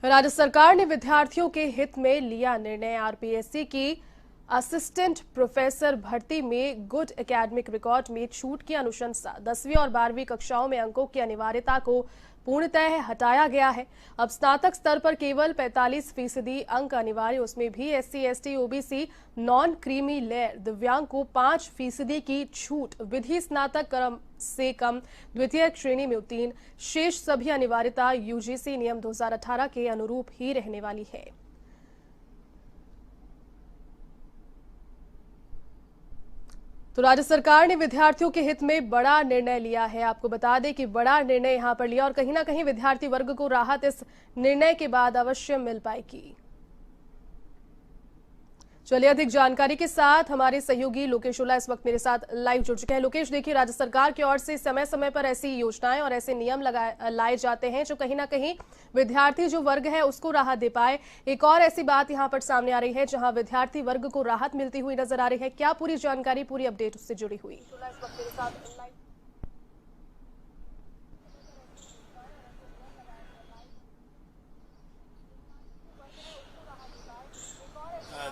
राज्य सरकार ने विद्यार्थियों के हित में लिया निर्णय। आरपीएससी की असिस्टेंट प्रोफेसर भर्ती में गुड एकेडमिक रिकॉर्ड में छूट की अनुशंसा। 10वीं और 12वीं कक्षाओं में अंकों की अनिवार्यता को पूर्णतः हटाया गया है। अब स्नातक स्तर पर केवल 45% अंक अनिवार्य, उसमें भी SC, ST, OBC, non creamy layer दिव्यांग को 5% की छूट। विधि स्नातक क्रम से कम द्वितीय श्रेणी में उत्तीर्ण, शेष सभी अनिवार्यता UGC नियम 2018 के अनुरूप ही रहने वाली है। तो राज्य सरकार ने विद्यार्थियों के हित में बड़ा निर्णय लिया है। आपको बता दें कि बड़ा निर्णय यहां पर लिया और कहीं ना कहीं विद्यार्थी वर्ग को राहत इस निर्णय के बाद अवश्य मिल पाएगी। चलिए अधिक जानकारी के साथ हमारे सहयोगी लोकेश उल्ला इस वक्त मेरे साथ लाइव जुड़ चुके हैं। लोकेश, देखिए, राज्य सरकार की ओर से समय समय पर ऐसी योजनाएं और ऐसे नियम लाए जाते हैं जो कहीं ना कहीं विद्यार्थी जो वर्ग है उसको राहत दे पाए। एक और ऐसी बात यहां पर सामने आ रही है जहां विद्यार्थी वर्ग को राहत मिलती हुई नजर आ रही है। क्या पूरी जानकारी, पूरी अपडेट उससे जुड़ी हुई?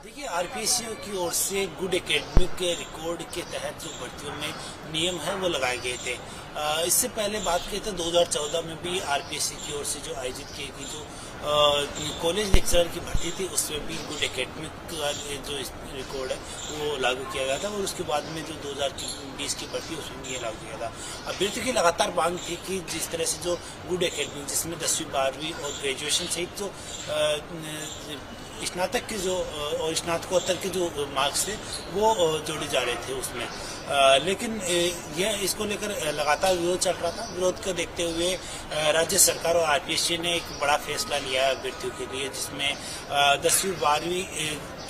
देखिए, आरपीएससी की ओर से गुड एकेडमिक के रिकॉर्ड के तहत जो भर्तियों में नियम है वो लगाए गए थे। इससे पहले बात की तो 2014 में भी आरपीएससी की ओर से जो आयोजित की गई जो कॉलेज लेक्चरर की भर्ती थी उसमें भी गुड एकेडमिक का जो रिकॉर्ड है वो लागू किया गया था और उसके बाद में जो 2020 की भर्ती उसमें भी ये लागू किया था। अभ्यर्थियों की लगातार मांग थी कि जिस तरह से जो गुड एकेडमिक जिसमें 10वीं 12वीं और ग्रेजुएशन सहित जो स्नातक के जो और स्नातकोत्तर के जो मार्क्स थे वो जोड़े जा रहे थे उसमें, लेकिन यह इसको लेकर लगातार विरोध चल रहा था। विरोध को देखते हुए राज्य सरकार और आरपीएससी ने एक बड़ा फैसला लिया अभ्यर्थियों के लिए, जिसमें 10वीं 12वीं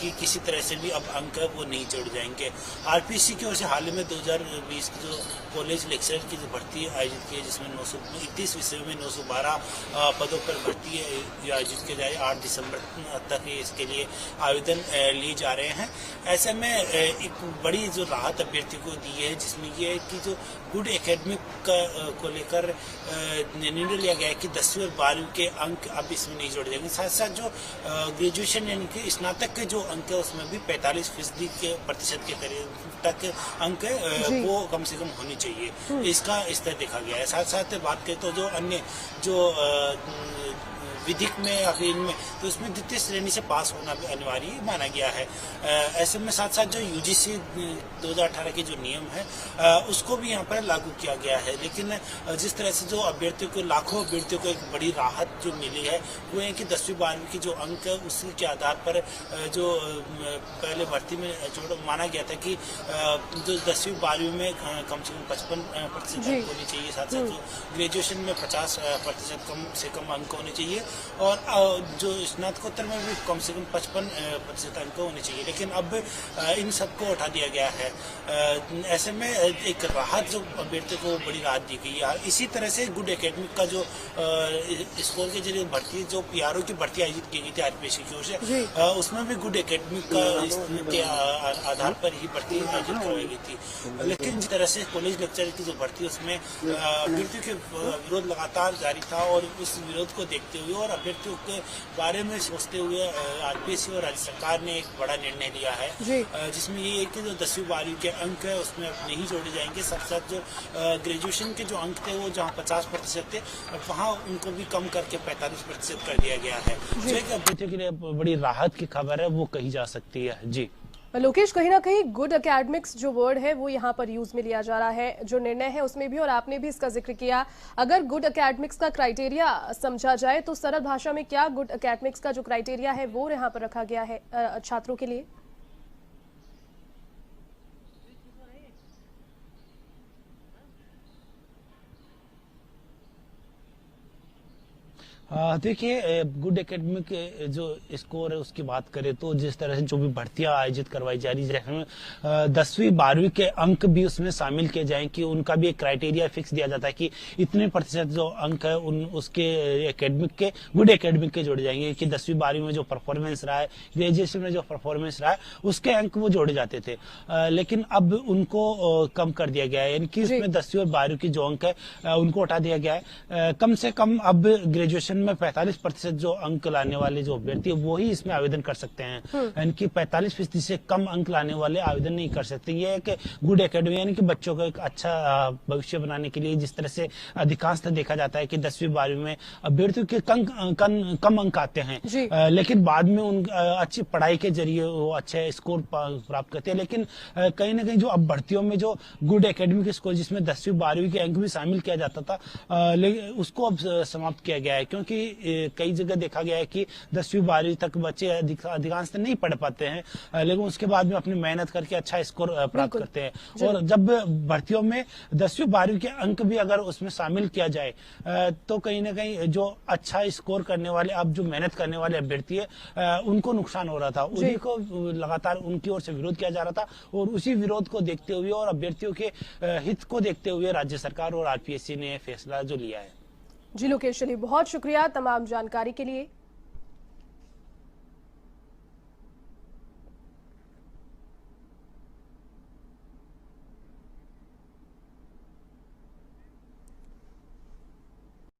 की किसी तरह से भी अब अंक वो नहीं जोड़ जाएंगे। आरपीएससी की ओर से हाल में 2020 की जो कॉलेज लेक्चरर की जो भर्ती आयोजित की है जिसमें 931 विषयों में 912 पदों पर भर्ती आयोजित की जाए। 8 दिसंबर तक इसके लिए आवेदन लिए जा रहे हैं। ऐसे में एक बड़ी जो राहत अभ्यर्थी को दी है जिसमें यह है कि जो गुड एकेडमिक को लेकर निर्णय लिया गया है कि 10वीं और 12वीं के अंक अब इसमें नहीं जोड़े जाएंगे। साथ साथ जो ग्रेजुएशन यानी कि स्नातक के जो अंक है उसमें भी 45% के प्रतिशत के करीब तक अंक वो कम से कम होने चाहिए, इसका स्तर देखा गया है। साथ साथ बात करें तो जो अन्य जो विधिक में या फिर इनमें तो उसमें द्वितीय श्रेणी से पास होना भी अनिवार्य माना गया है। ऐसे में साथ साथ जो यूजीसी 2018 के जो नियम है उसको भी यहाँ पर लागू किया गया है। लेकिन जिस तरह से जो अभ्यर्थियों को लाखों अभ्यर्थियों को एक बड़ी राहत जो मिली है वो है कि 10वीं 12वीं की जो अंक है उसी के आधार पर जो पहले भर्ती में जो माना गया था कि जो 10वीं 12वीं में कम से कम 55% अंक होने चाहिए, साथ साथ जो ग्रेजुएशन में 50% कम से कम अंक होने चाहिए और जो स्नातकोत्तर में भी कम से कम 55% अंक होने चाहिए। लेकिन अब इन सबको हटा दिया गया है। ऐसे में एक राहत जो अभ्यर्थी को बड़ी राहत दी गई है। इसी तरह से गुड एकेडमिक का जो स्कोर के जरिए भर्ती जो PRO की भर्ती आयोजित की गई थी आरपीएससी की ओर से उसमें भी गुड एकेडमिक के आधार पर ही भर्ती आयोजित करवाई गई थी। लेकिन जिस तरह से कॉलेज लेक्चरर की जो भर्ती उसमें अभ्यर्थियों के विरोध लगातार जारी था और उस विरोध को देखते हुए और अभ्यर्थियों के बारे में सोचते हुए आरपीएससी और राज्य सरकार ने एक बड़ा निर्णय लिया है जिसमें ये है कि जो 10वीं 12वीं के अंक है उसमें अब नहीं जोड़े जाएंगे। साथ साथ जो ग्रेजुएशन के जो अंक थे वो जहाँ 50% थे वहाँ उनको भी कम करके 45% कर दिया गया है। जो एक अभ्यर्थियों के लिए बड़ी राहत की खबर है वो कही जा सकती है। जी लोकेश, कहीं ना कहीं गुड एकेडमिक्स जो वर्ड है वो यहाँ पर यूज में लिया जा रहा है। जो निर्णय है उसमें भी और आपने भी इसका जिक्र किया, अगर गुड एकेडमिक्स का क्राइटेरिया समझा जाए तो सरल भाषा में क्या गुड एकेडमिक्स का जो क्राइटेरिया है वो यहाँ पर रखा गया है छात्रों के लिए? देखिए, गुड एकेडमिक जो स्कोर है उसकी बात करें तो जिस तरह से जो भी भर्तियां आयोजित करवाई जा रही है 10वीं 12वीं के अंक भी उसमें शामिल किए जाएं कि उनका भी एक क्राइटेरिया फिक्स दिया जाता है कि इतने प्रतिशत जो अंक है उन उसके एकेडमिक के गुड एकेडमिक के जोड़े जाएंगे कि 10वीं 12वीं में जो परफॉर्मेंस रहा है, ग्रेजुएशन में जो परफॉर्मेंस रहा है उसके अंक वो जोड़े जाते थे। लेकिन अब उनको कम कर दिया गया है, यानी कि इसमें 10वीं और 12वीं की जो अंक है उनको हटा दिया गया है। कम से कम अब ग्रेजुएशन में 45% जो अंक लाने वाले जो अभ्यर्थी है वो ही इसमें आवेदन कर सकते हैं, यानी कि 45% से कम अंक लाने वाले आवेदन नहीं कर सकते। ये एक गुड एकेडमी, यानी कि बच्चों को एक अच्छा भविष्य बनाने के लिए, जिस तरह से अधिकांशतः देखा जाता है कि 10वीं 12वीं में अभ्यर्थियों के कम अंक आते हैं, लेकिन बाद में उन अच्छी पढ़ाई के जरिए वो अच्छे स्कोर प्राप्त करते हैं। लेकिन कहीं ना कहीं जो अब भर्तियों में जो गुड एकेडमिक स्कोर जिसमें 10वीं 12वीं के अंक भी शामिल किया जाता था, लेकिन उसको अब समाप्त किया गया है, क्योंकि कई जगह देखा गया है कि 10वीं 12वीं तक बच्चे अधिकांश नहीं पढ़ पाते हैं, लेकिन उसके बाद में अपनी मेहनत करके अच्छा स्कोर प्राप्त करते हैं। और जब भर्तियों में 10वीं 12वीं के अंक भी अगर उसमें शामिल किया जाए तो कहीं ना कहीं जो अच्छा स्कोर करने वाले, अब जो मेहनत करने वाले अभ्यर्थी है उनको नुकसान हो रहा था, उन्हीं को लगातार उनकी ओर से विरोध किया जा रहा था। और उसी विरोध को देखते हुए और अभ्यर्थियों के हित को देखते हुए राज्य सरकार और आरपीएससी ने फैसला जो लिया है। जी लोकेश, चलिए बहुत शुक्रिया तमाम जानकारी के लिए।